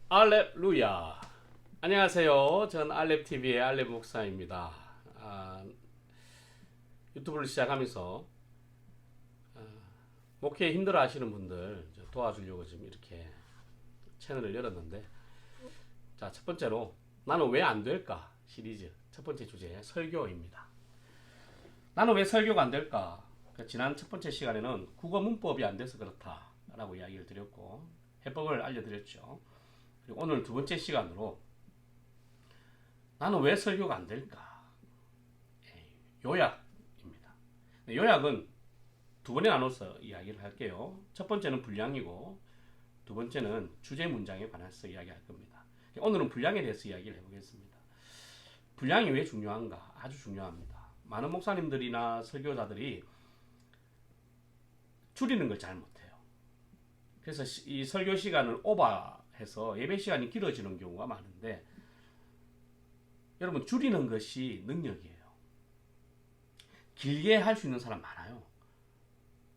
알렙루야. 안녕하세요. 전 알렙TV의 알렙 목사입니다. 유튜브를 시작하면서 목회에 힘들어 하시는 분들 도와주려고 지금 이렇게 채널을 열었는데, 자, 첫 번째로 나는 왜 안 될까 시리즈 첫 번째 주제 설교입니다. 나는 왜 설교가 안 될까? 지난 첫 번째 시간에는 국어 문법이 안 돼서 그렇다라고 이야기를 드렸고 해법을 알려드렸죠. 그리고 오늘 두 번째 시간으로 나는 왜 설교가 안 될까? 요약입니다. 요약은 두 번에 나눠서 이야기를 할게요. 첫 번째는 분량이고 두 번째는 주제 문장에 관해서 이야기할 겁니다. 오늘은 분량에 대해서 이야기를 해보겠습니다. 분량이 왜 중요한가? 아주 중요합니다. 많은 목사님들이나 설교자들이 줄이는 걸 잘 못해요. 그래서 이 설교 시간을 오버해서 예배 시간이 길어지는 경우가 많은데, 여러분, 줄이는 것이 능력이에요. 길게 할 수 있는 사람 많아요.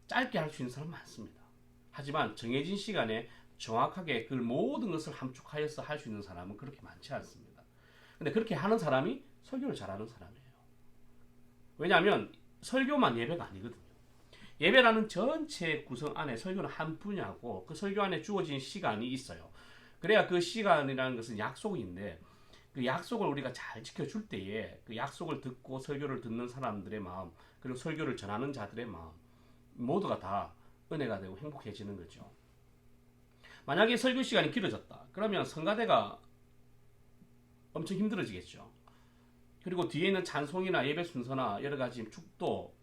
짧게 할 수 있는 사람 많습니다. 하지만 정해진 시간에 정확하게 그 모든 것을 함축하여서 할 수 있는 사람은 그렇게 많지 않습니다. 근데 그렇게 하는 사람이 설교를 잘하는 사람이에요. 왜냐하면 설교만 예배가 아니거든요. 예배라는 전체 구성 안에 설교는 한 분야고, 그 설교 안에 주어진 시간이 있어요. 그래야 그 시간이라는 것은 약속인데, 그 약속을 우리가 잘 지켜줄 때에 그 약속을 듣고 설교를 듣는 사람들의 마음, 그리고 설교를 전하는 자들의 마음 모두가 다 은혜가 되고 행복해지는 거죠. 만약에 설교 시간이 길어졌다 그러면 성가대가 엄청 힘들어지겠죠. 그리고 뒤에 있는 찬송이나 예배 순서나 여러 가지 축도,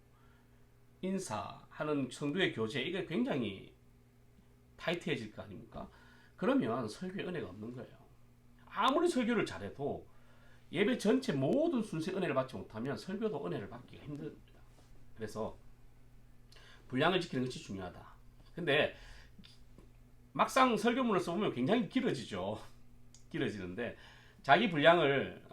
인사하는 성도의 교제, 이게 굉장히 타이트해질 거 아닙니까? 그러면 설교에 은혜가 없는 거예요. 아무리 설교를 잘해도 예배 전체 모든 순서의 은혜를 받지 못하면 설교도 은혜를 받기가 힘듭니다. 그래서 분량을 지키는 것이 중요하다. 근데 막상 설교문을 써보면 굉장히 길어지죠. 길어지는데 자기 분량을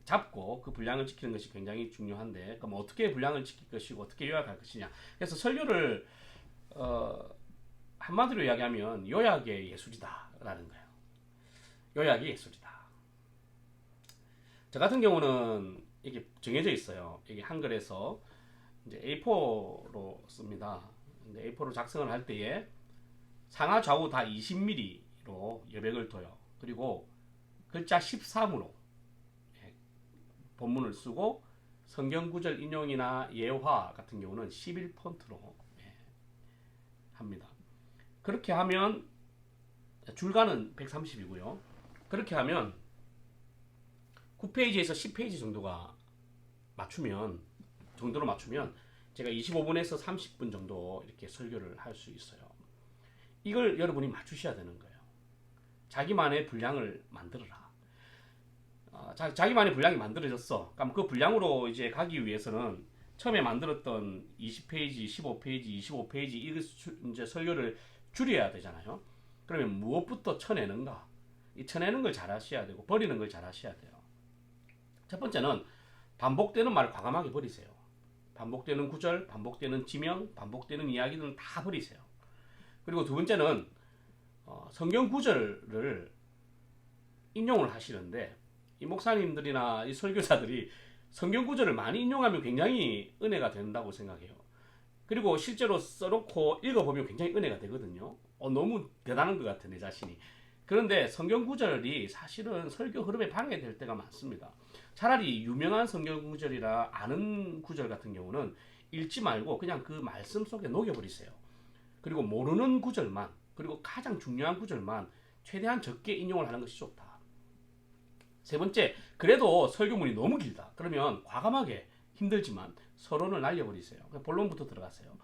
잡고 그 분량을 지키는 것이 굉장히 중요한데, 그럼 어떻게 분량을 지킬 것이고 어떻게 요약할 것이냐. 그래서 설교를 한마디로 이야기하면 요약의 예술이다라는 거예요. 요약이 예술이다. 저 같은 경우는 이게 정해져 있어요. 이게 한글에서 이제 A4로 씁니다. 근데 A4로 작성을 할 때에 상하 좌우 다 20mm로 여백을 둬요. 그리고 글자 13으로 본문을 쓰고 성경 구절 인용이나 예화 같은 경우는 11폰트로 합니다. 그렇게 하면 줄간은 130이고요. 그렇게 하면 9페이지에서 10페이지 정도가 정도로 맞추면 제가 25분에서 30분 정도 이렇게 설교를 할 수 있어요. 이걸 여러분이 맞추셔야 되는 거예요. 자기만의 분량을 만들어라. 자기만의 분량이 만들어졌어. 그럼 그 분량으로 이제 가기 위해서는 처음에 만들었던 20페이지, 15페이지, 25페이지 이제 설교를 줄여야 되잖아요. 그러면 무엇부터 쳐내는가? 이 쳐내는 걸 잘 하셔야 되고 버리는 걸 잘 하셔야 돼요. 첫 번째는 반복되는 말을 과감하게 버리세요. 반복되는 구절, 반복되는 지명, 반복되는 이야기들은 다 버리세요. 그리고 두 번째는 성경 구절을 인용을 하시는데, 이 목사님들이나 이 설교자들이 성경 구절을 많이 인용하면 굉장히 은혜가 된다고 생각해요. 그리고 실제로 써놓고 읽어보면 굉장히 은혜가 되거든요. 너무 대단한 것 같아 내 자신이. 그런데 성경 구절이 사실은 설교 흐름에 방해될 때가 많습니다. 차라리 유명한 성경 구절이라 아는 구절 같은 경우는 읽지 말고 그냥 그 말씀 속에 녹여버리세요. 그리고 모르는 구절만, 그리고 가장 중요한 구절만 최대한 적게 인용을 하는 것이 좋다. 세 번째, 그래도 설교문이 너무 길다 그러면 과감하게 힘들지만 서론을 날려버리세요. 본론부터 들어가세요.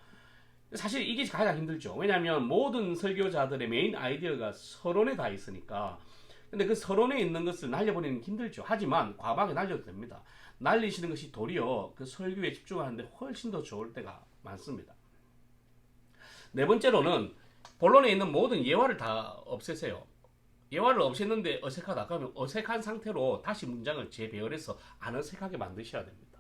사실 이게 가장 힘들죠. 왜냐하면 모든 설교자들의 메인 아이디어가 서론에 다 있으니까. 근데 그 서론에 있는 것을 날려버리는 게 힘들죠. 하지만 과감하게 날려도 됩니다. 날리시는 것이 도리어 그 설교에 집중하는데 훨씬 더 좋을 때가 많습니다. 네 번째로는 본론에 있는 모든 예화를 다 없애세요. 예화를 없앴는데 어색하다 그러면 어색한 상태로 다시 문장을 재배열해서 안 어색하게 만드셔야 됩니다.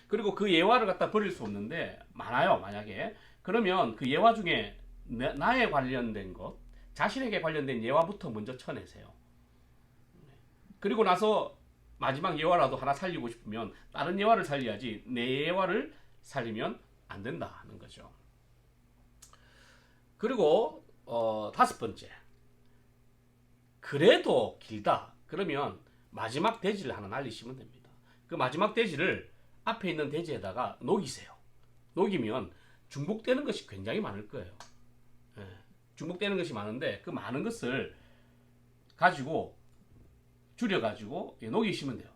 그리고 그 예화를 갖다 버릴 수 없는데 많아요. 만약에 그러면 그 예화 중에 나에 관련된 것, 자신에게 관련된 예화부터 먼저 쳐내세요. 그리고 나서 마지막 예화라도 하나 살리고 싶으면 다른 예화를 살려야지 내 예화를 살리면 안 된다는 거죠. 그리고 다섯 번째, 그래도 길다 그러면 마지막 대지를 하나 날리시면 됩니다. 그 마지막 대지를 앞에 있는 대지에다가 녹이세요. 녹이면 중복되는 것이 굉장히 많을 거예요. 예, 중복되는 것이 많은데 그 많은 것을 가지고 줄여가지고 녹이시면 돼요.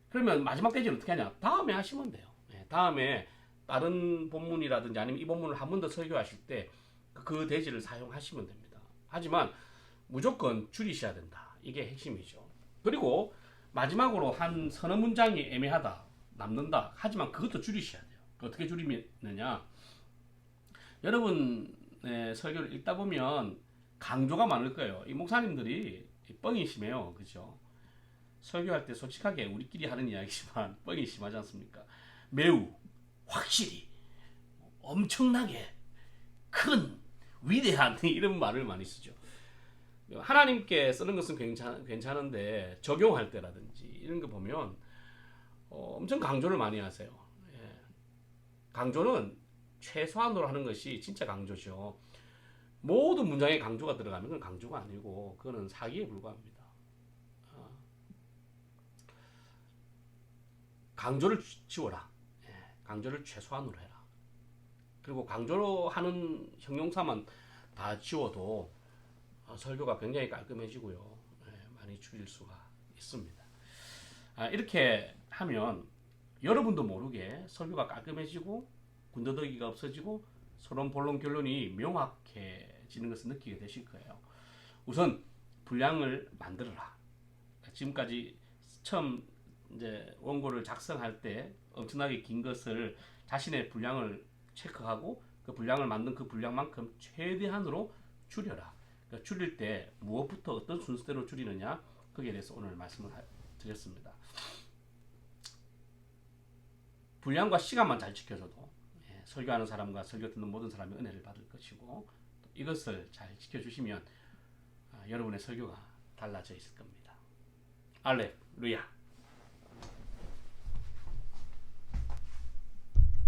그러면 마지막 대지를 어떻게 하냐? 다음에 하시면 돼요. 예, 다음에 다른 본문이라든지 아니면 이 본문을 한 번 더 설교하실 때 그 대지를 사용하시면 됩니다. 하지만 무조건 줄이셔야 된다. 이게 핵심이죠. 그리고 마지막으로 한 서너 문장이 애매하다, 남는다. 하지만 그것도 줄이셔야 돼요. 어떻게 줄이느냐? 여러분의 설교를 읽다 보면 강조가 많을 거예요. 이 목사님들이 뻥이 심해요. 그죠? 설교할 때 솔직하게 우리끼리 하는 이야기지만 뻥이 심하지 않습니까? 매우, 확실히, 엄청나게, 큰, 위대한 이런 말을 많이 쓰죠. 하나님께 쓰는 것은 괜찮은데 적용할 때라든지 이런 거 보면 엄청 강조를 많이 하세요. 예. 강조는 최소한으로 하는 것이 진짜 강조죠. 모든 문장에 강조가 들어가면 그건 강조가 아니고 그거는 사기에 불과합니다. 강조를 지워라. 예. 강조를 최소한으로 해라. 그리고 강조로 하는 형용사만 다 지워도 설교가 굉장히 깔끔해지고요. 많이 줄일 수가 있습니다. 이렇게 하면 여러분도 모르게 설교가 깔끔해지고 군더더기가 없어지고 서론, 본론, 결론이 명확해지는 것을 느끼게 되실 거예요. 우선 분량을 만들어라. 지금까지 처음 이제 원고를 작성할 때 엄청나게 긴 것을 자신의 분량을 체크하고 그 분량을 만든 그 분량만큼 최대한으로 줄여라. 그러니까 줄일 때 무엇부터 어떤 순서대로 줄이느냐 거기에 대해서 오늘 말씀을 드렸습니다. 분량과 시간만 잘 지켜줘도 설교하는 사람과 설교 듣는 모든 사람이 은혜를 받을 것이고 이것을 잘 지켜주시면 여러분의 설교가 달라져 있을 겁니다. 알렐루야.